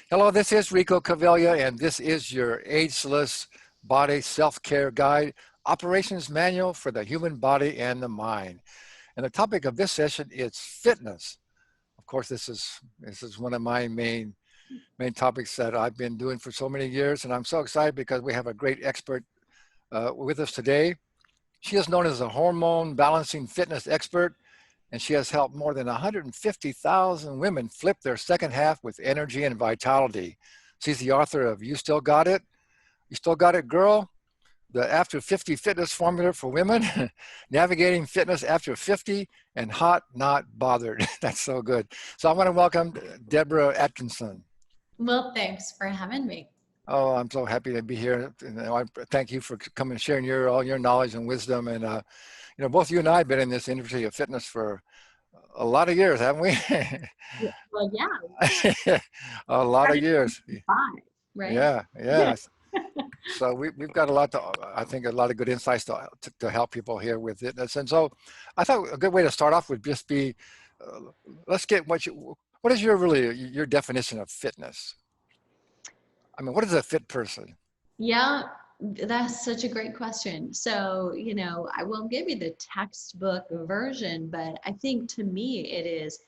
Hello, this is Rico Cavilla, and this is your Ageless Body Self-Care Guide, Operations Manual for the Human Body and the Mind. And the topic of this session is fitness. Of course, this is one of my main topics that I've been doing for so many years, and I'm so excited because we have a great expert with us today. She is known as a hormone balancing fitness expert, and she has helped more than 150,000 women flip their second half with energy and vitality. She's the author of You Still Got It? You Still Got It, Girl? The After 50 Fitness Formula for Women, Navigating Fitness After 50, and Hot Not Bothered. That's so good. So I want to welcome Deborah Atkinson. Well, thanks for having me. Oh, I'm so happy to be here. And I thank you for coming and sharing all your knowledge and wisdom. And both you and I have been in this industry of fitness for a lot of years, haven't we? Well, A lot of started years. in five, right? Yeah. So we've got a lot I think a lot of good insights to help people here with it. And so I thought a good way to start off would just be, let's get what is your definition of fitness? I mean, what is a fit person? Yeah, that's such a great question. So, I won't give you the textbook version, but I think to me it is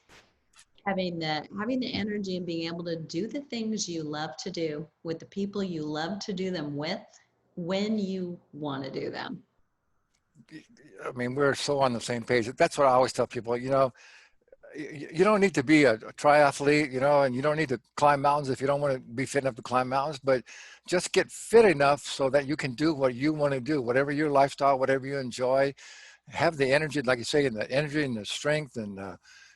having the energy and being able to do the things you love to do with the people you love to do them with when you want to do them. I mean, we're so on the same page. That's what I always tell people, you don't need to be a triathlete, and you don't need to climb mountains if you don't want to be fit enough to climb mountains, but just get fit enough so that you can do what you want to do, whatever your lifestyle, whatever you enjoy, have the energy, like you say, and the energy and the strength and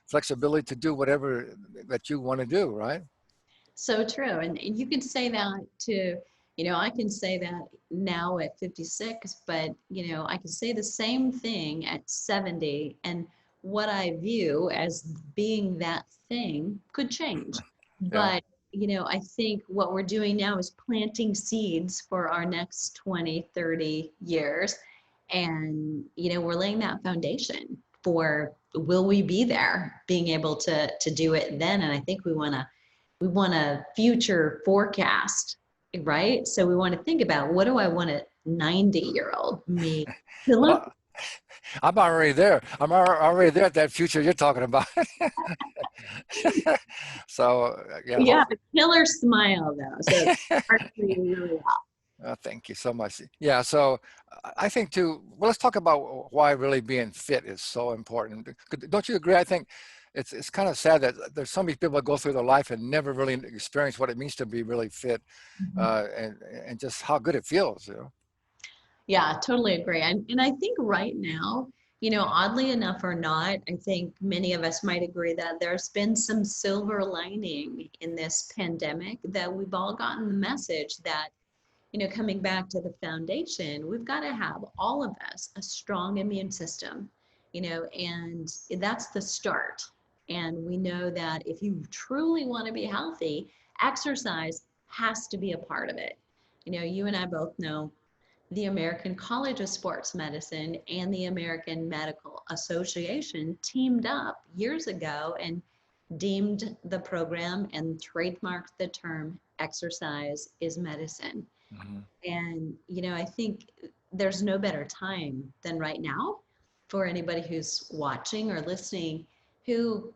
flexibility to do whatever that you want to do, right? So true. And you can say that to, I can say that now at 56, but, I can say the same thing at 70. And what I view as being that thing could change. Yeah. But, I think what we're doing now is planting seeds for our next 20, 30 years. And, we're laying that foundation for will we be there being able to do it then. And I think we want a future forecast, right? So we want to think about what do I want a 90-year-old me to look. Well, I'm already there. Already there at that future you're talking about. So, yeah, You have hopefully. a killer smile though, so it's hard for you really well. Thank you so much. Yeah, so I think too, well, let's talk about why really being fit is so important. Don't you agree? I think it's kind of sad that there's so many people that go through their life and never really experience what it means to be really fit, Mhm. and just how good it feels. Yeah, totally agree. And I think right now, oddly enough or not, I think many of us might agree that there's been some silver lining in this pandemic, that we've all gotten the message that coming back to the foundation, we've got to have all of us a strong immune system, and that's the start. And we know that if you truly want to be healthy, exercise has to be a part of it. You and I both know the American College of Sports Medicine and the American Medical Association teamed up years ago and deemed the program and trademarked the term exercise is medicine. Hmm. And, I think there's no better time than right now for anybody who's watching or listening who,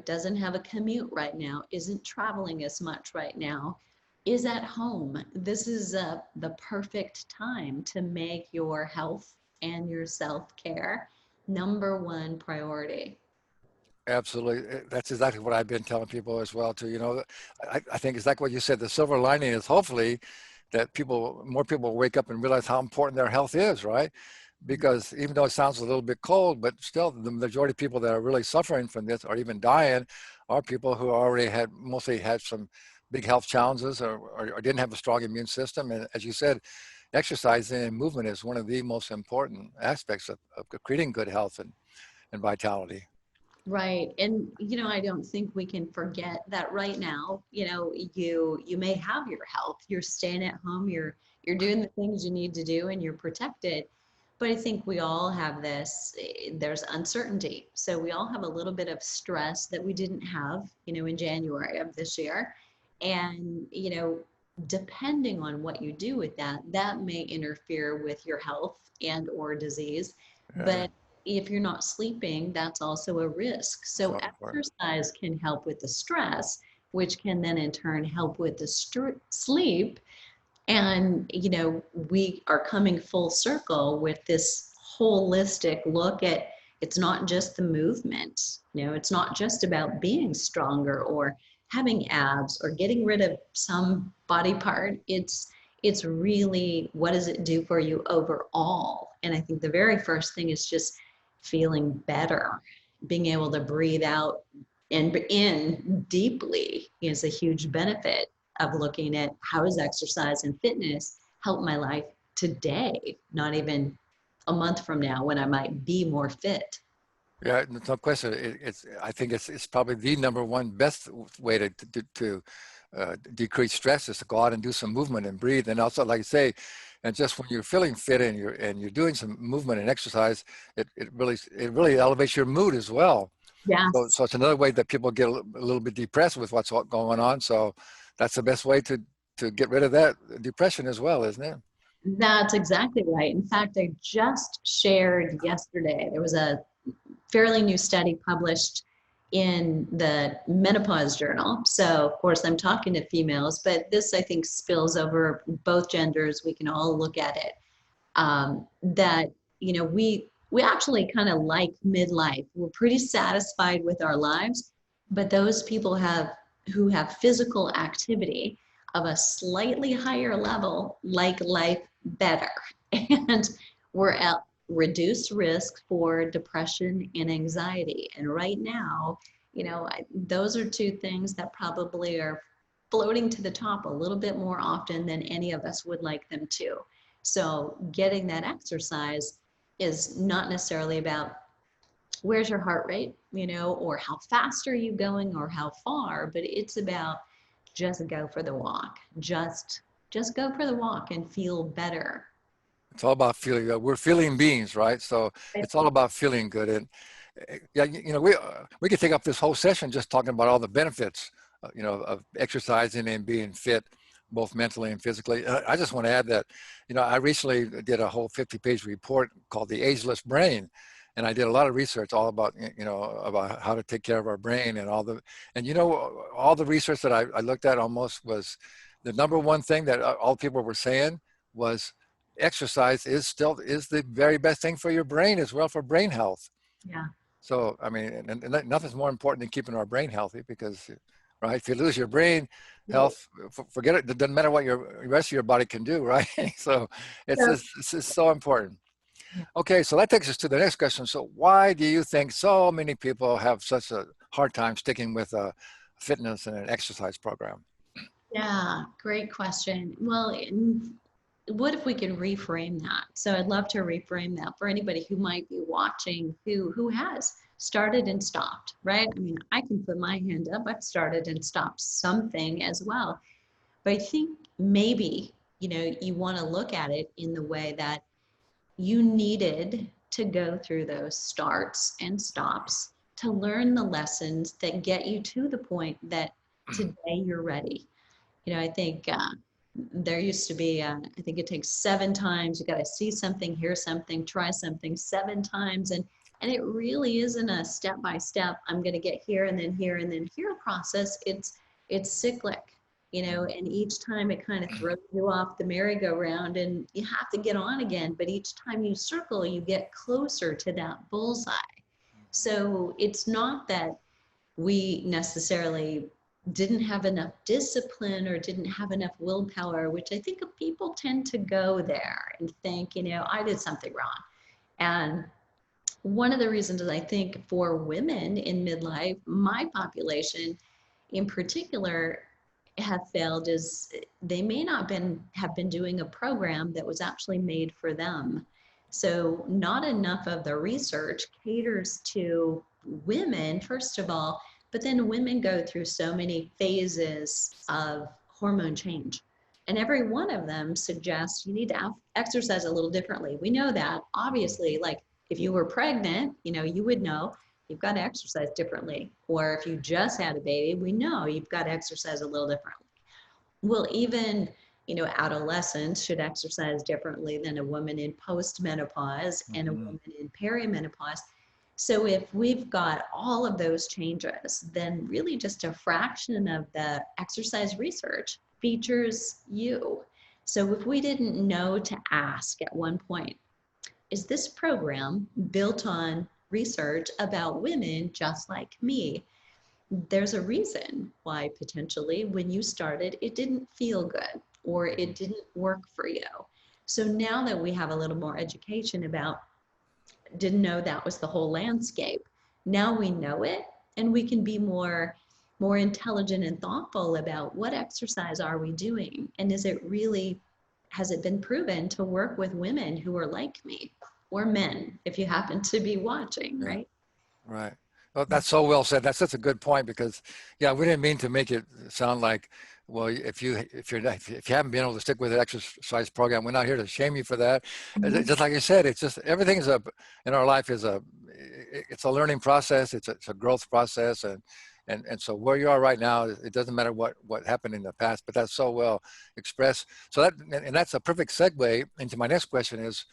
doesn't have a commute right now, isn't traveling as much right now, is at home. This is the perfect time to make your health and your self-care number one priority. Absolutely. That's exactly what I've been telling people as well too. I think exactly what you said. The silver lining is hopefully that more people wake up and realize how important their health is, right? Because even though it sounds a little bit cold, but still the majority of people that are really suffering from this or even dying are people who already mostly had some big health challenges or didn't have a strong immune system. And as you said, exercise and movement is one of the most important aspects of creating good health and vitality. Right. And I don't think we can forget that right now, you may have your health. You're staying at home, you're doing the things you need to do and you're protected. But I think we all have this, there's uncertainty. So we all have a little bit of stress that we didn't have, in January of this year. And, depending on what you do with that, that may interfere with your health and or disease. Yeah, But if you're not sleeping, that's also a risk. So so important. exercise can help with the stress, which can then in turn help with the sleep. And, we are coming full circle with this holistic look at it's not just the movement, it's not just about being stronger or having abs or getting rid of some body part. It's really what does it do for you overall? And I think the very first thing is just feeling better, being able to breathe out and in deeply is a huge benefit of looking at how does exercise and fitness help my life today, not even a month from now when I might be more fit. Yeah, no question. It's I think it's probably the number one best way to decrease stress is to go out and do some movement and breathe. And also, like I say, and just when you're feeling fit and you're doing some movement and exercise, it really elevates your mood as well. So Yes, so it's another way that people get a little bit depressed with what's going on. So that's the best way to get rid of that depression as well, isn't it? that's exactly right. In fact, I just shared yesterday, there was a fairly new study published in the menopause journal. So, of course, I'm talking to females, but this I think spills over both genders. We can all look at it. That we actually kind of like midlife. We're pretty satisfied with our lives, but those people who have physical activity of a slightly higher level like life better, and we're at reduced risk for depression and anxiety. And right now, those are two things that probably are floating to the top a little bit more often than any of us would like them to. So getting that exercise is not necessarily about where's your heart rate, or how fast are you going or how far, but it's about just go for the walk. Just go for the walk and feel better. It's all about feeling. We're feeling beings, right? So it's all about feeling good. And yeah, we could take up this whole session just talking about all the benefits, of exercising and being fit, both mentally and physically. I just want to add that, I recently did a whole 50-page report called "The Ageless Brain," and I did a lot of research all about, about how to take care of our brain and all the research that I looked at almost was the number one thing that all people were saying was exercise is the very best thing for your brain as well, for brain health. Yeah. So I mean, and nothing's more important than keeping our brain healthy because, right, if you lose your brain health, forget it. It doesn't matter what your rest of your body can do, right? So So, it's just so important. Okay, so that takes us to the next question. So why do you think so many people have such a hard time sticking with a fitness and an exercise program? yeah, great question. Well, what if we could reframe that? So I'd love to reframe that for anybody who might be watching who has started and stopped, right? I mean, I can put my hand up. I've started and stopped something as well. But I think maybe, you want to look at it in the way that you needed to go through those starts and stops to learn the lessons that get you to the point that today you're ready. I think there used to be, I think it takes 7 times. You got to see something, hear something, try something 7 times. And it really isn't a step by step, I'm going to get here and then here and then here process. It's cyclic, and each time it kind of throws you off the merry-go-round and you have to get on again. But each time you circle, you get closer to that bullseye. So it's not that we necessarily didn't have enough discipline or didn't have enough willpower, which I think people tend to go there and think, I did something wrong. And one of the reasons I think for women in midlife, my population in particular, have failed is they may not have been doing a program that was actually made for them. So not enough of the research caters to women, first of all, but then women go through so many phases of hormone change. And every one of them suggests you need to exercise a little differently. We know that, obviously, like if you were pregnant, you would know you've got to exercise differently. Or if you just had a baby, we know you've got to exercise a little differently. Well, even, adolescents should exercise differently than a woman in postmenopause and a Hmm. woman in perimenopause. So if we've got all of those changes, then really just a fraction of the exercise research features you. So if we didn't know to ask at one point, is this program built on research about women just like me? There's a reason why potentially when you started, it didn't feel good or Hmm. it didn't work for you. So now that we have a little more education about, didn't know that was the whole landscape. Now we know it, and we can be more intelligent and thoughtful about what exercise are we doing, and is it really, has it been proven to work with women who are like me, or men if you happen to be watching, Yeah. right? Right. Well, that's so well said. That's such a good point because, yeah, we didn't mean to make it sound like, well, if you haven't been able to stick with an exercise program, we're not here to shame you for that. Mhm. Just like you said, it's just everything is a in our life is it's a learning process. It's a growth process, and so where you are right now, it doesn't matter what happened in the past, but that's so well expressed. So and that's a perfect segue into my next question is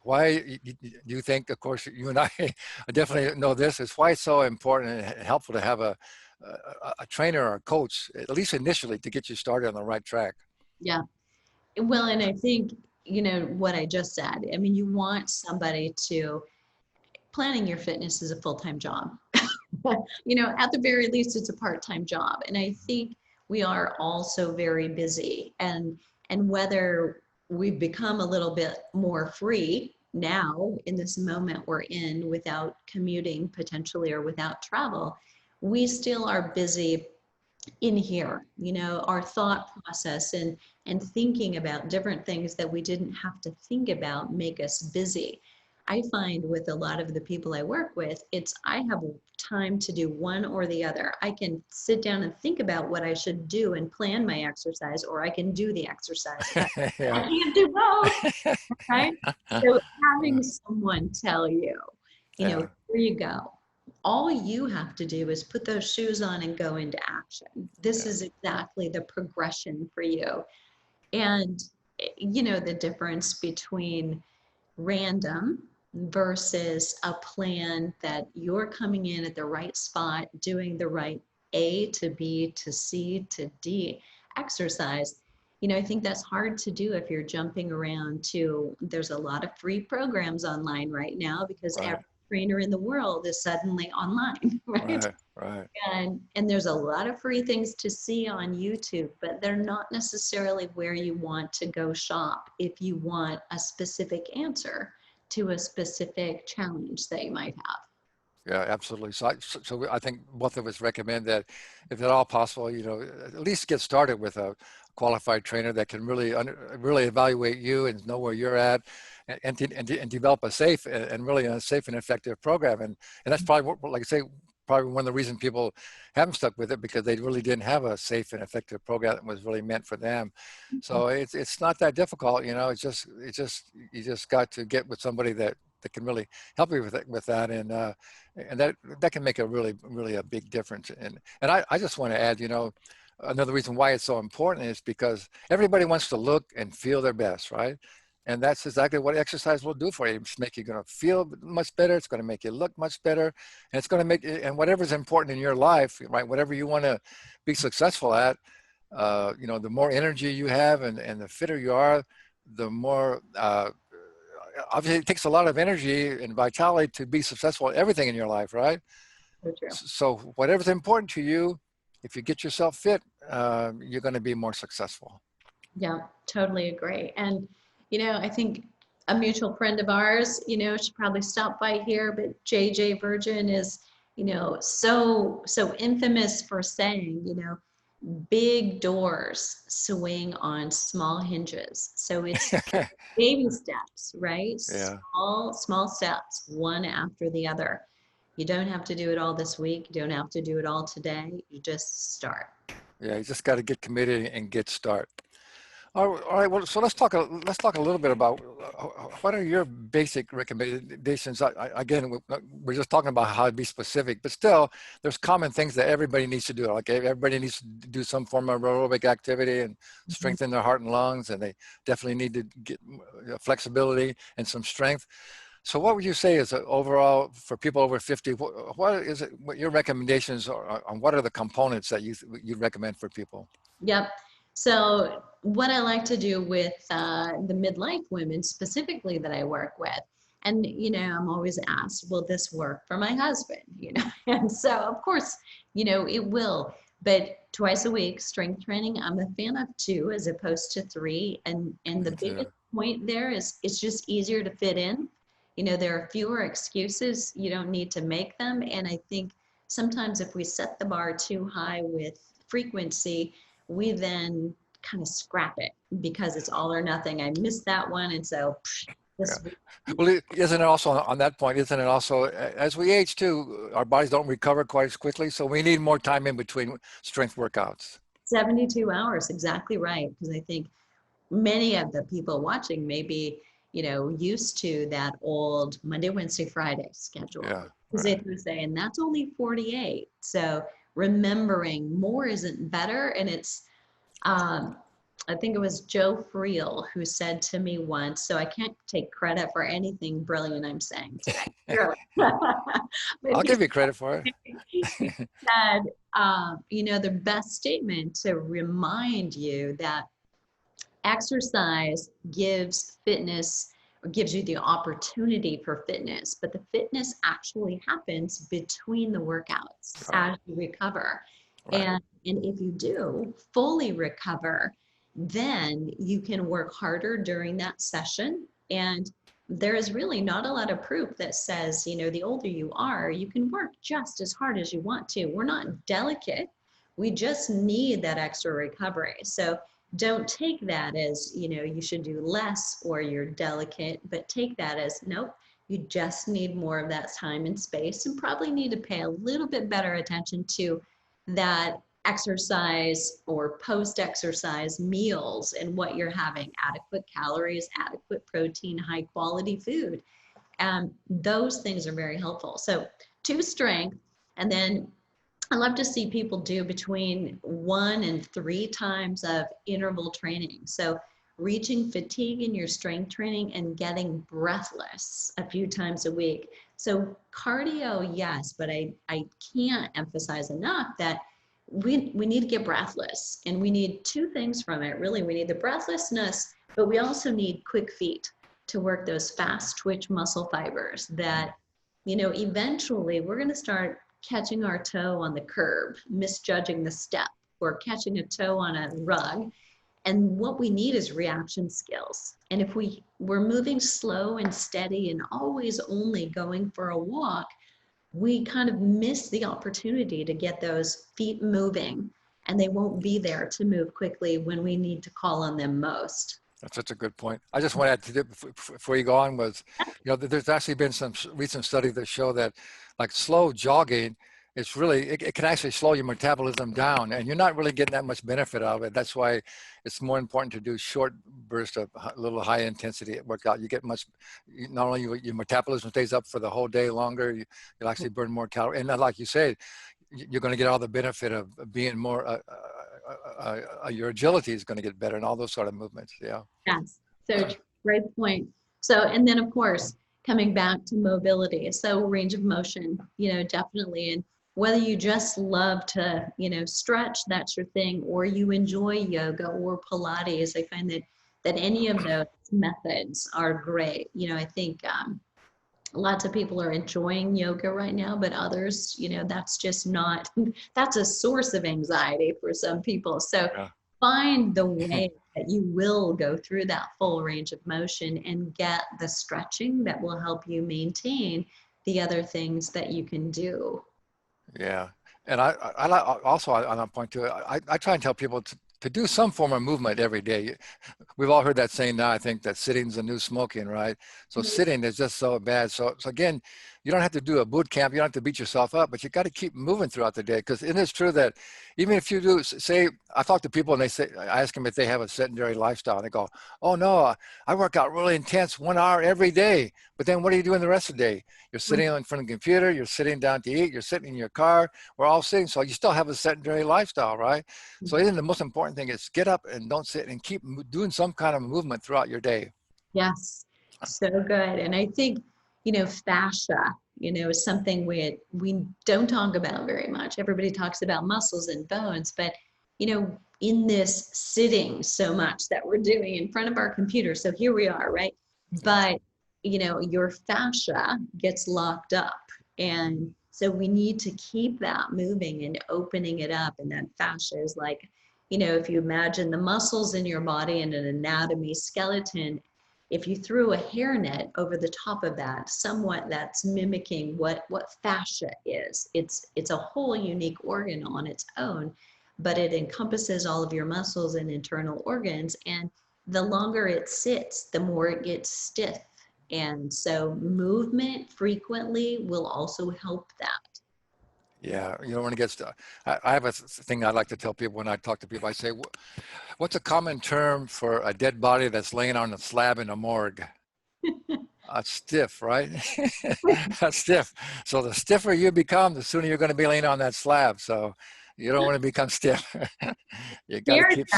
why do you think, of course, you and I definitely know this, is why it's so important and helpful to have a trainer or a coach, at least initially, to get you started on the right track. Yeah. Well, and I think, what I just said, I mean, you want somebody to, planning your fitness is a full-time job. At the very least, it's a part-time job. And I think we are also very busy. And whether we've become a little bit more free now in this moment we're in without commuting potentially or without travel, we still are busy in here, our thought process and thinking about different things that we didn't have to think about make us busy. I find with a lot of the people I work with, it's I have time to do one or the other. I can sit down and think about what I should do and plan my exercise, or I can do the exercise, but I Yeah. can't do both, right? So Yeah. having someone tell you, Yeah. here you go. All you have to do is put those shoes on and go into action. This Yeah. is exactly the progression for you. And, the difference between random versus a plan that you're coming in at the right spot, doing the right A to B to C to D exercise. I think that's hard to do if you're jumping around to, there's a lot of free programs online right now because Right. every trainer in the world is suddenly online, right? Right. Right. And there's a lot of free things to see on YouTube, but they're not necessarily where you want to go shop if you want a specific answer to a specific challenge that you might have. Yeah, absolutely. So I think both of us recommend that, if at all possible, at least get started with a qualified trainer that can really evaluate you and know where you're at, and develop a safe and really a safe and effective program. And that's probably like I say, probably one of the reasons people haven't stuck with it, because they really didn't have a safe and effective program that was really meant for them. So it's not that difficult, It's just you just got to get with somebody that can really help you with that, and that can make a really a big difference. And I just want to add, another reason why it's so important is because everybody wants to look and feel their best, right? And that's exactly what exercise will do for you. It's make you going to feel much better. It's going to make you look much better, and it's going to make, and whatever's important in your life, right? Whatever you want to be successful at, the more energy you have, and the fitter you are, the more obviously it takes a lot of energy and vitality to be successful at everything in your life, right? So true. So whatever's important to you, if you get yourself fit, you're going to be more successful. Yeah, totally agree. And, I think a mutual friend of ours, should probably stop by here, but JJ Virgin is, so infamous for saying, big doors swing on small hinges. So it's baby steps, right? Yeah, Small steps, one after the other. You don't have to do it all this week. You don't have to do it all today. You just start. yeah, you just got to get committed and get started. All right. Well, so let's talk a little bit about what are your basic recommendations. Again, we're just talking about how to be specific, but still, there's common things that everybody needs to do. Like everybody needs to do some form of aerobic activity and Mhm. strengthen their heart and lungs, and they definitely need to get flexibility and some strength. So, what would you say is overall for people over 50? What is it? What your recommendations are on what are the components that you recommend for people? Yep. So what I like to do with the midlife women specifically that I work with, and I'm always asked, will this work for my husband? And so of course, it will. But twice a week, strength training, I'm a fan of two as opposed to three. And the Me biggest too. point there is it's just easier to fit in. There are fewer excuses. You don't need to make them. And I think sometimes if we set the bar too high with frequency, we then kind of scrap it because it's all or nothing. I missed that one. And so Yeah. this week, Well, isn't it also on that point, isn't it also, as we age too, our bodies don't recover quite as quickly, so we need more time in between strength workouts. 72 hours, exactly right. Because I think many of the people watching may be, used to that old Monday, Wednesday, Friday schedule, Yeah, Tuesday right. through Thursday, and that's only 48. So remembering more isn't better. And it's, um, I think it was Joe Friel who said to me once, so I can't take credit for anything brilliant I'm saying today. Really. But I'll give you credit for he it. said, the best statement to remind you that exercise gives fitness or gives you the opportunity for fitness, but the fitness actually happens between the workouts Oh, as you recover. right. And if you do fully recover, then you can work harder during that session. And there is really not a lot of proof that says, the older you are, you can work just as hard as you want to. We're not delicate. We just need that extra recovery. So don't take that as, you should do less or you're delicate, but take that as, nope, you just need more of that time and space and probably need to pay a little bit better attention to that exercise or post-exercise meals and what you're having, adequate calories, adequate protein, high quality food. Those things are very helpful. So to strength, and then I love to see people do between 1 and 3 times of interval training. So reaching fatigue in your strength training and getting breathless a few times a week. So cardio, yes, but I can't emphasize enough that we need to get breathless, and we need two things from it. Really, we need the breathlessness, but we also need quick feet to work those fast twitch muscle fibers that, eventually we're going to start catching our toe on the curb, misjudging the step, or catching a toe on a rug. And what we need is reaction skills. And if we're moving slow and steady and always only going for a walk, we kind of miss the opportunity to get those feet moving, and they won't be there to move quickly when we need to call on them most. That's such a good point. I just want to add to it before you go on was, there's actually been some recent studies that show that like slow jogging, it's really, it can actually slow your metabolism down and you're not really getting that much benefit out of it. That's why it's more important to do short bursts of little high intensity workout. You get not only your metabolism stays up for the whole day longer, you'll actually burn more calories. And like you said, you're going to get all the benefit of being more, your agility is going to get better and all those sort of movements. Yeah. Yes, so great point. So, and then of course, coming back to mobility. So range of motion, definitely. And whether you just love to, stretch, that's your thing, or you enjoy yoga or Pilates, I find that any of those methods are great. I think lots of people are enjoying yoga right now, but others, that's just not, that's a source of anxiety for some people. So Yeah. find the way that you will go through that full range of motion and get the stretching that will help you maintain the other things that you can do. Yeah, and I like also on that point too. I try and tell people to do some form of movement every day. We've all heard that saying now. I think that sitting's the new smoking, right? So sitting is just so bad. So again, you don't have to do a boot camp. You don't have to beat yourself up, but you got to keep moving throughout the day. Because it is true that even if you do, say, I talk to people and they say, I ask them if they have a sedentary lifestyle. And they go, oh no, I work out really intense 1 hour every day. But then what are you doing the rest of the day? You're sitting in front of the computer, you're sitting down to eat, you're sitting in your car. We're all sitting. So you still have a sedentary lifestyle, right? So I think the most important thing is get up and don't sit and keep doing some kind of movement throughout your day. Yes, so good. And I think, you know, fascia, you know, is something we don't talk about very much. Everybody talks about muscles and bones, but, you know, in this sitting so much that we're doing in front of our computer, so here we are, right? But, you know, your fascia gets locked up. And so we need to keep that moving and opening it up. And that fascia is like, you know, if you imagine the muscles in your body and an anatomy skeleton, if you threw a hairnet over the top of that, somewhat that's mimicking what fascia is. It's a whole unique organ on its own, but it encompasses all of your muscles and internal organs. And the longer it sits, the more it gets stiff. And so movement frequently will also help that. Yeah, you don't want to get stuck. I have a thing I like to tell people when I talk to people. I say, what's a common term for a dead body that's laying on a slab in a morgue? Stiff, right? That's stiff. So the stiffer you become, the sooner you're going to be laying on that slab. So you don't want to become stiff. You got to Here, keep.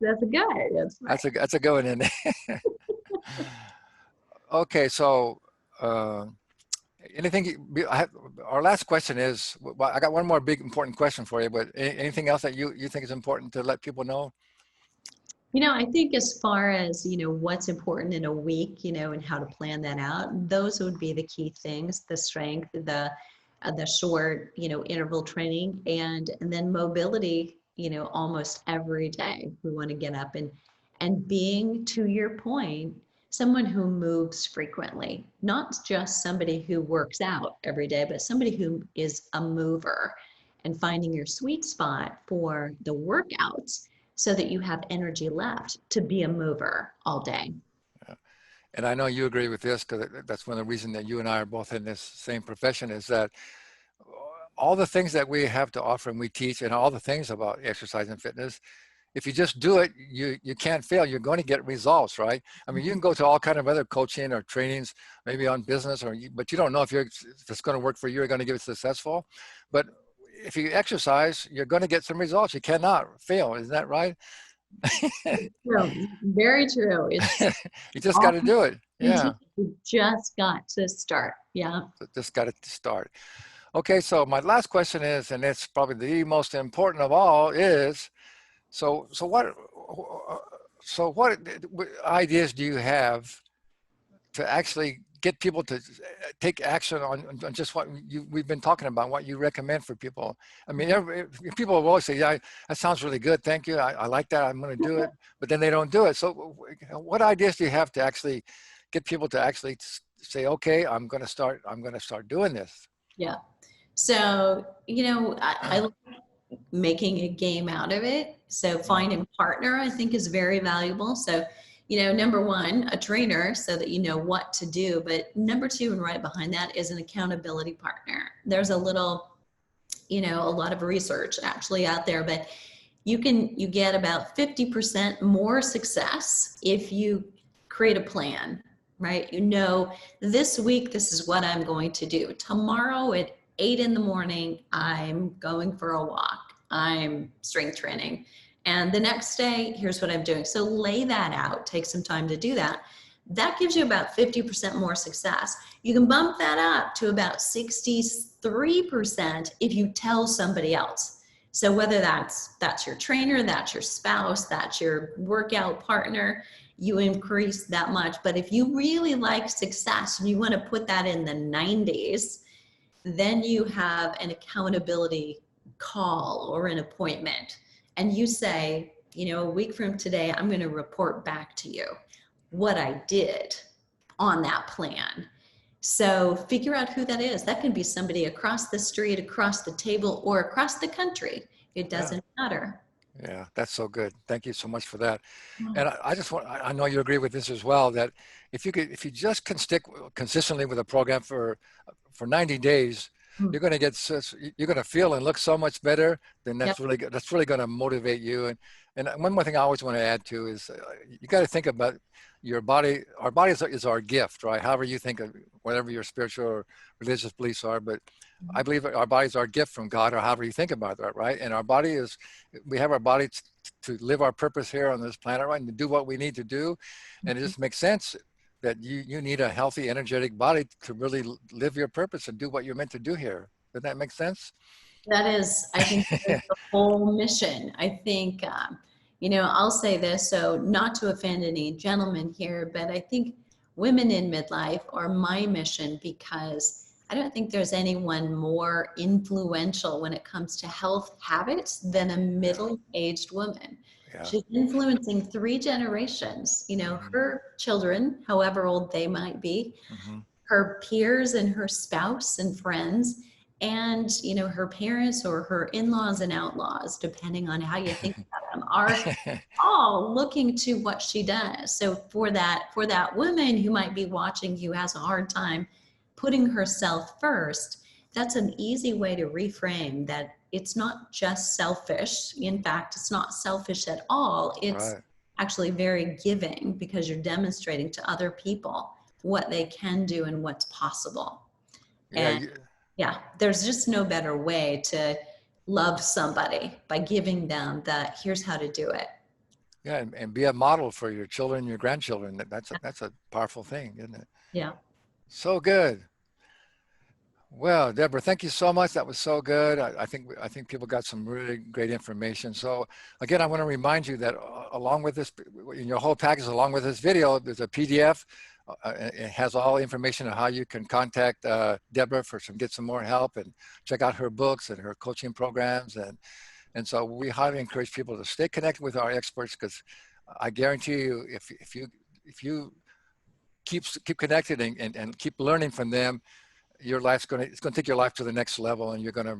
that's good. That's right. That's a good one in there. Okay, so anything? Our last question is. Well, I got one more big important question for you. But anything else that you think is important to let people know? You know, I think as far as, you know, what's important in a week, you know, and how to plan that out, those would be the key things, the strength, the short, you know, interval training and then mobility, you know, almost every day. We want to get up and being, to your point, someone who moves frequently, not just somebody who works out every day, but somebody who is a mover and finding your sweet spot for the workouts so that you have energy left to be a mover all day. Yeah. And I know you agree with this because that's one of the reasons that you and I are both in this same profession is that all the things that we have to offer and we teach and all the things about exercise and fitness, if you just do it, you can't fail. You're going to get results, right? I mean, you can go to all kind of other coaching or trainings, maybe on business, but you don't know if it's going to work for you or going to get successful. But if you exercise, you're going to get some results. You cannot fail. Isn't that right? True. Very true. It's You just got all to do it. Yeah. you just got to start. Yeah. Just got to start. Okay. So my last question is, and it's probably the most important of all is, so what ideas do you have to actually get people to take action on just what we've been talking about, what you recommend for people? I mean, people will always say, yeah, that sounds really good. Thank you. I like that. I'm going to do it. But then they don't do it. So what ideas do you have to actually get people to actually say, okay, I'm going to start doing this? Yeah. So, you know, I like making a game out of it. So finding a partner, I think, is very valuable. So, you know, number one, a trainer so that you know what to do. But number two, and right behind that, is an accountability partner. There's a little, you know, a lot of research actually out there, but you get about 50% more success if you create a plan, right? You know, this week, this is what I'm going to do. Tomorrow at 8 in the morning, I'm going for a walk. I'm strength training. And the next day, here's what I'm doing. So lay that out, take some time to do that. That gives you about 50% more success. You can bump that up to about 63% if you tell somebody else. So whether that's your trainer, that's your spouse, that's your workout partner, you increase that much. But if you really like success and you want to put that in the 90s, then you have an accountability call or an appointment. And you say, you know, a week from today, I'm going to report back to you what I did on that plan. So figure out who that is. That can be somebody across the street, across the table, or across the country. It doesn't matter. Yeah, that's so good. Thank you so much for that. And I just want, I know you agree with this as well, that if you just can stick consistently with a program for for 90 days, Mm. you're going to get such, you're going to feel and look so much better. Then Yep. that's really good. That's really going to motivate you. And one more thing I always want to add to is you got to think about your body. Our body is our gift, right? However you think of whatever your spiritual or religious beliefs are, but I believe our body is our gift from God, or however you think about that, right? And our body is, we have our body to live our purpose here on this planet, right? And to do what we need to do. And it just makes sense that you need a healthy, energetic body to really live your purpose and do what you're meant to do here. Does that make sense? That is, I think, that is the whole mission. I think, I'll say this, so not to offend any gentlemen here, but I think women in midlife are my mission because I don't think there's anyone more influential when it comes to health habits than a Yeah, middle-aged woman. yeah. She's influencing 3 generations, Hmm. her children, however old they might be, Hmm. her peers and her spouse and friends, and her parents or her in-laws and outlaws, depending on how you think about them, are all looking to what she does. So for that woman who might be watching, who has a hard time putting herself first, that's an easy way to reframe that it's not just selfish. In fact, it's not selfish at all. It's Right. actually very giving because you're demonstrating to other people what they can do and what's possible. Yeah. And yeah, there's just no better way to love somebody by giving them that here's how to do it. Yeah. And be a model for your children, your grandchildren. That's a powerful thing, isn't it? Yeah. So good. Well, Deborah, thank you so much. That was so good. I think people got some really great information. So again, I want to remind you that along with this, in your whole package, along with this video, there's a PDF. It has all information on how you can contact Deborah for get some more help and check out her books and her coaching programs. And so we highly encourage people to stay connected with our experts, because I guarantee you, if you keep connected and keep learning from them, your life's it's going to take your life to the next level, and you're going to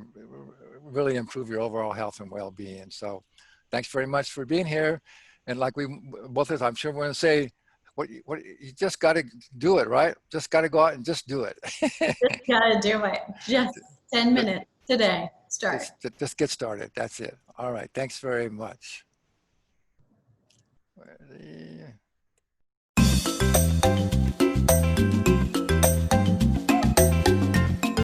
really improve your overall health and well-being. So thanks very much for being here. And like we both of us, I'm sure we're going to say, what you just got to do it, right? Just got to go out and just do it. Just gotta do it. Just 10 minutes today. Start. Just get started. That's it. All right. Thanks very much.